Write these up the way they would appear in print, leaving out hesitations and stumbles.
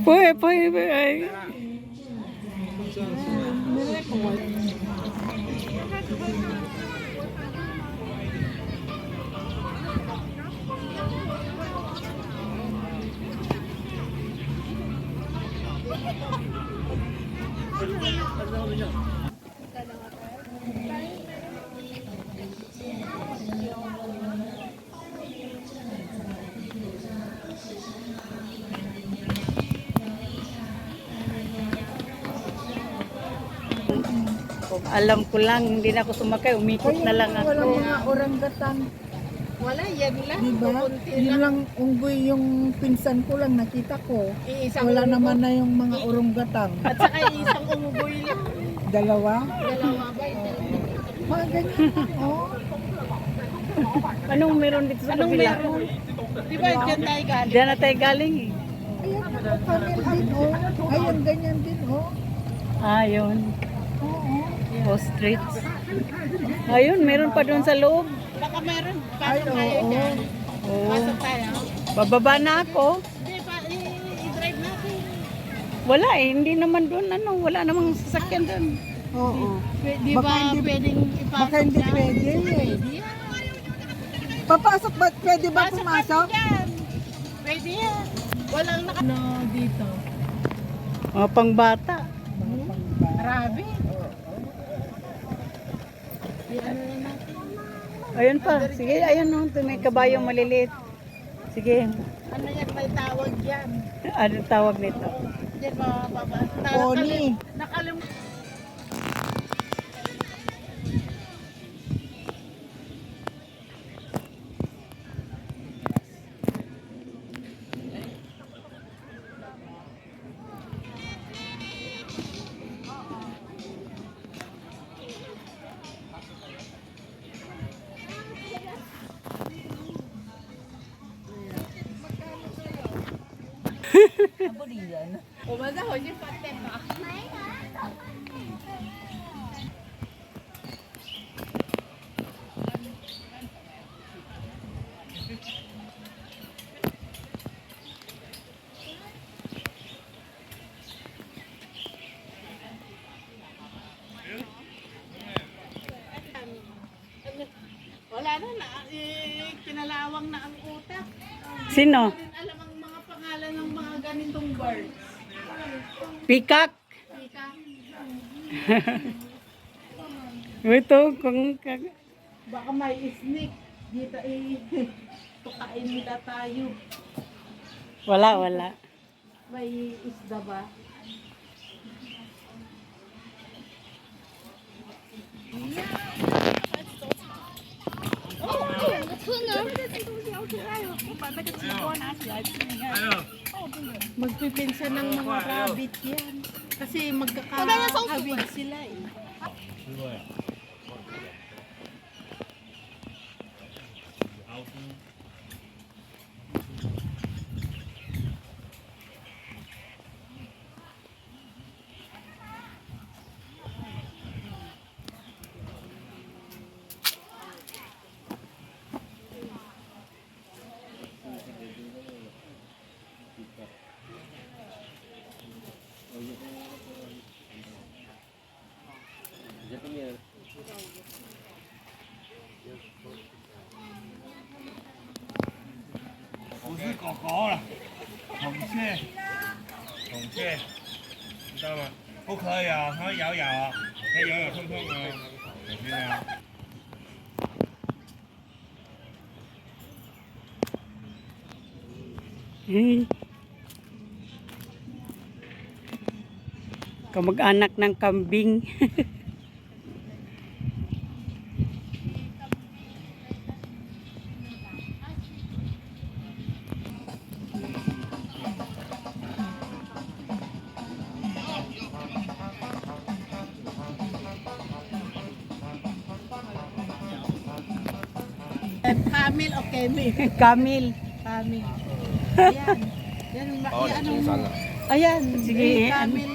Puede. Alam ko lang, hindi na ako sumakay, umikot na lang ako. Walang mga orangutan. Wala, yan lang. Diba? Yun lang, unggoy yung pinsan ko lang nakita ko. Iisang Wala unggoy. naman na yung mga orangutan. At saka isang umugoy lang. Dalawa? Dalawa ba? Mga ganyan. Oh. Anong meron dito sa Anong kabila? meron? Di ba dyan tayo galing? Diyan na tayo galing eh. Ayan, camel din, oh. Ayan, ganyan din, oh. Ayun. Oo. Ostrich. Ayun, meron pa doon sa loob. Baka meron. Ay, Pasok tayo oo. dyan. Oh. Pasok tayo. Bababa na ako. Hindi pa, i-drive natin. Wala eh, hindi naman doon wala namang sasakyan doon. Oo. Di Baka ba hindi- pwedeng ipasok Baka hindi dyan? pwede eh. Pwede yan. Papasok ba? Pwede ba Pasok pumasok? kami dyan. Pwede yan. Walang naka... No, dito. Mga pangbata. Grabe. Ano na natin? Ayun pa. Sige, ayun no. May kabayong maliliit. Sige. Ano yan, may tawag yan. Ano tawag nito? Yan mga baba. Pony. Nakalimutan. Umaga ho, yung paten pa. Wala na, kinalawang na ang utak. Sino? Hindi alam ang mga pangalan ng mga ganitong birds. Peacock. Ika, Ito, baka may snake. Dito tukain nila tayo. wala. May isda ba? Magpipinsa ng mga rabbit yan. Kasi magkakahawig sila eh.不是狗狗了，孔雀，知道吗？不可以啊，它会咬啊，它咬碰碰啊，小心啊。 Kamag-anak ng kambing. Camel o Kemil? Camel. Camel. Yan. Yan, yan ang... Ayan, sige. Camel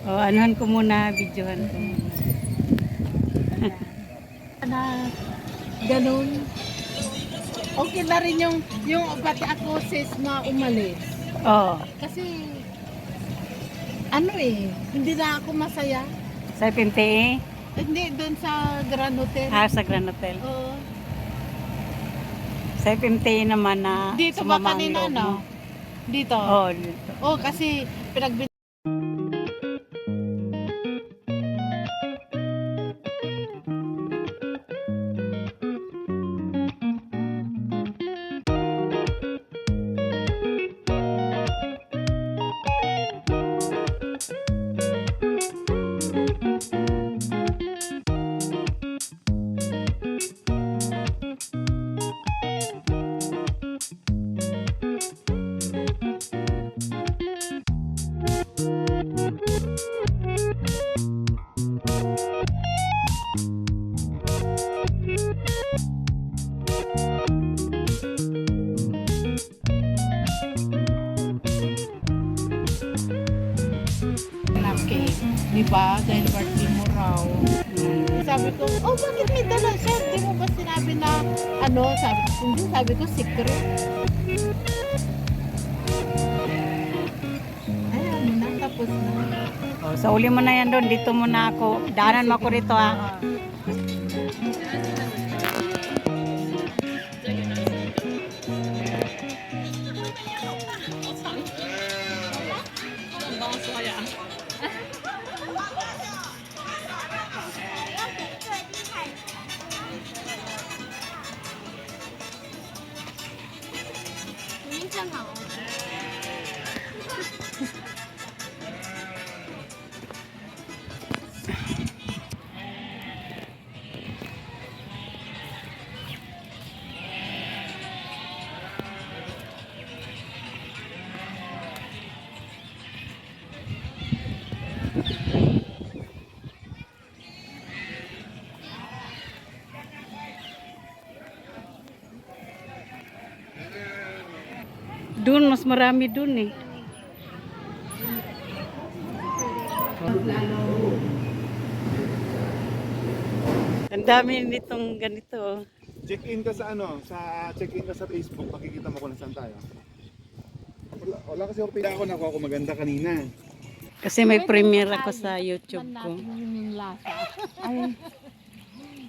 nga. Anuhan ko muna, videohan ko muna. Na ganun. Okay na rin yung pati ako sis na umalis. Oo. Kasi, ano hindi na ako masaya. Sa PMTE? Hindi, doon sa Grand Hotel. Sa Grand Hotel. Oo. Sa PMTE naman na Dito ba sumama ang kanina, loob no? mo. Dito? Oo, dito. Oo, kasi cake, di ba? Dahil birthday mo raw. Sabi ko, oh, bakit may dala siya? Di mo ba sinabi na, ano, sabi ko, secret. Ayan, natapos na. Oh, sa uli mo na yan doon. Dito muna ako. Daanan mo ako rito ha. Doon, mas marami doon eh. Ang dami nitong ganito. Check-in ka sa ano, check-in ka sa Facebook, makikita mo kung nasaan tayo. Wala kasi ako nakuha ko maganda kanina. Kasi may premiere ako sa YouTube ko. Yung lasa.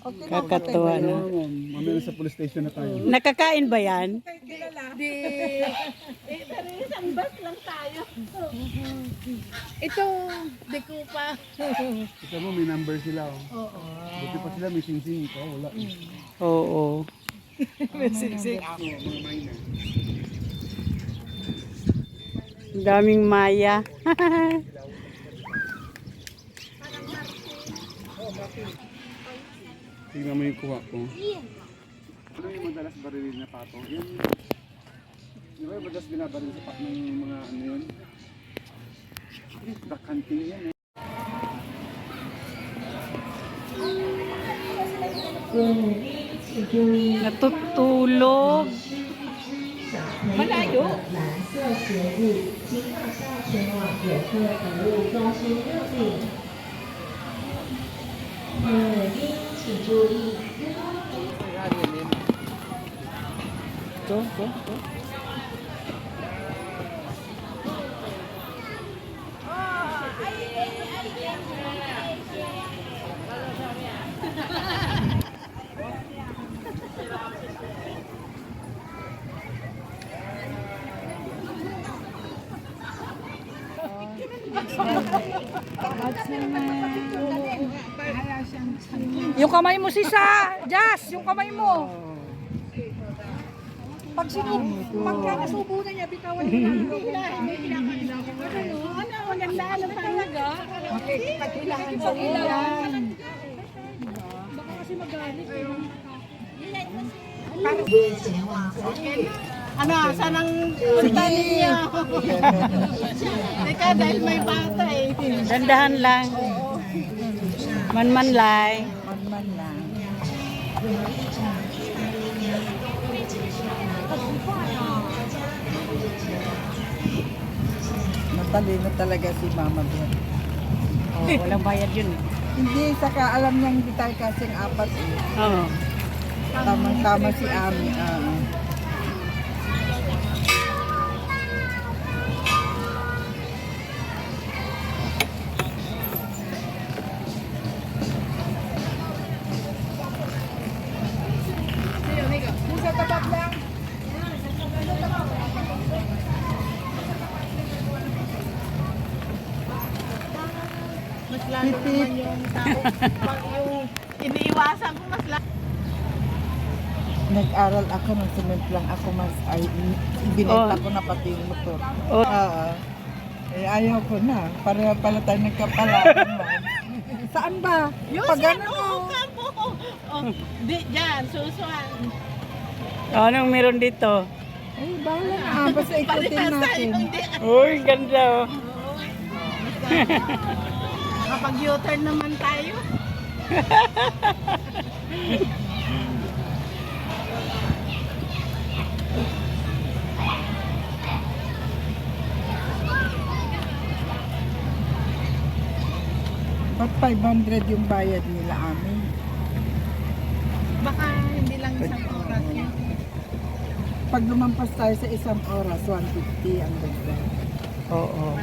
Okay, Kakatuwa na. Mamaya sa police station na tayo. Nakakain ba yan? Isang bus lang tayo. Ito, di ko pa. Kita mo, may number sila. Oh. Oo. Buti pa sila, may sing-sing. Ikaw, wala. Oo. Ako, mga minor. Ang daming maya. Tingnan mo yung kuha ko. Ano yung madalas barilin na pato? Yan. Di ba yung madalas binabaril sa ng mga ano yun? Dakanting yan eh. Natutulog. Malayo. Ito. Yung kamay mo sisa, Jazz, yung kamay mo. Pag magkakasubo na niya, bitawan niya. Ano, maganda na talaga. Makikipagkilahan sa ilan. Baka kasi magalit. Ano, saan ang punta ninyo? Teka, dahil may bata Dandahan lang. Manmanlay. Man lang. Matalino talaga si Mama Bear. Oh, walang bayad yun. Hindi, saka alam niya hindi tayo kasing apat eh. Oo. Tamang-tama si Ami. lalo naman yung tao. Pag yung iniiwasan ko mas lalo. Nag-aral ako, nung lang ako mas ay ibinenta ko na pati yung motor. Oh. Eh ayaw ko na. Pareho pala tayo nagkapalaran mo. Saan ba? Pag ano? Kampo. Oh, di dyan, susuhan. Anong meron dito? Ay, bahala na. Basta ikutin natin. Uy, ganda oh. Kapag U-turn naman tayo. Ba't 500 yung bayad nila amin? Baka hindi lang isang oras yun. Pag lumampas tayo sa isang oras, 150 ang ganda. Oo.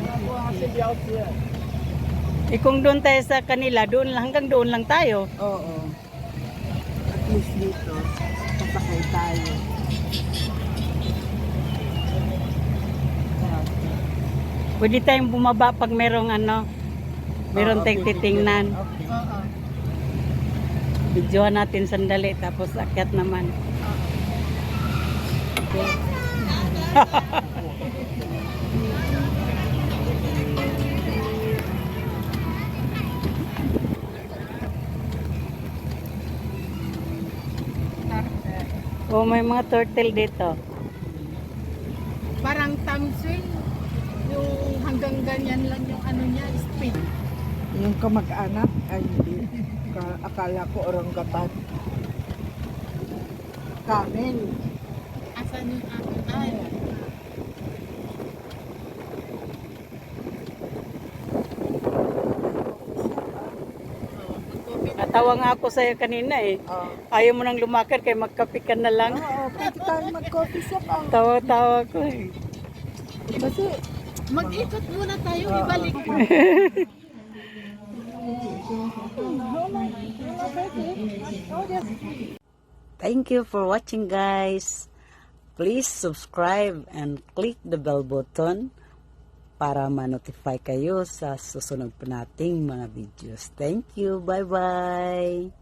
Kung doon tayo sa kanila, doon lang, hanggang doon lang tayo. Oo. At least dito, sasakay tayo. Pwede tayong bumaba pag merong ano, meron tayong titingnan. Okay. Oo. Videohan natin sandali, tapos akyat naman. Oh, may mga turtle dito. Parang thumb swing. Yung hanggang ganyan lang yung ano niya, speed. Yung kamag-anak, ay hindi. Akala ko oranggutan. Camel. Asan yung akin? Ay. Natawa nga ako sa'yo kanina eh. Ayaw mo nang lumakad kaya magkape ka na lang. Oo, pwede tayo mag-coffee shop. Tawa-tawa ko eh. Kasi, Mag-ikot muna tayo, ibalik mo. Thank you for watching, guys. Please subscribe and click the bell button para ma-notify kayo sa susunod pa nating mga videos. Thank you. Bye-bye.